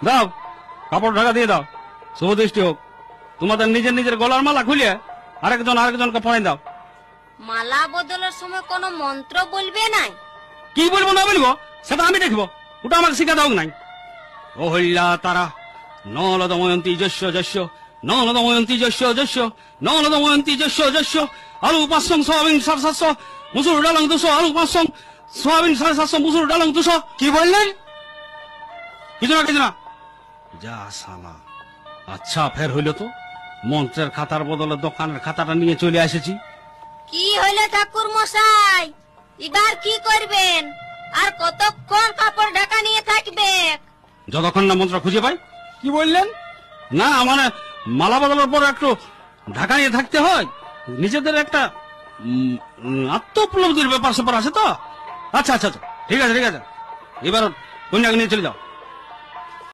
দাও, কাপড় ঢাকা দিয়ে দাও। শুভ দৃষ্টি হোক। তোমাদের নিজের নিজের গলার মালা খুলিয়ে আরেকজনকে পরাই দাও। মালা বদলের সময় কোনো মন্ত্র বলবে নাই? কি বলবো না বলবো সেটা আমি দেখবো, ওটা আমাকে শিখা দাও নাই। ও হইলা তারা নলদময়ন্তী যস্য যস্য, নলদময়ন্তী যস্য যস্য, নলদময়ন্তী যস্য যস্য। আলু 500, সোয়াবিন 750, মুসুর ডালং 200, আলু 500, সোয়াবিন 750, মুসুর ডালং 200। কি বললেন? কিছু না। যা সালা, আচ্ছা ফের হইল তো। মন্ত্রের খাতার বদলে দোকানের খাতাটা নিয়ে চলে এসেছি। কি হইলো ঠাকুর মশাই, এবার কি করবেন? আর কতক্ষণ কাপড় ঢাকা নিয়ে থাকবে? যতক্ষণ না মন্ত্র খুঁজে পাই। কি বললেন? না মানে মালা বদলার পর একটু ঢাকা নিয়ে থাকতে হয়, নিজেদের একটা আত্ম উপলব্ধির ব্যাপার স্যাপার আছে তো। আচ্ছা, ঠিক আছে, এবার কন্যাকে নিয়ে চলে যাও।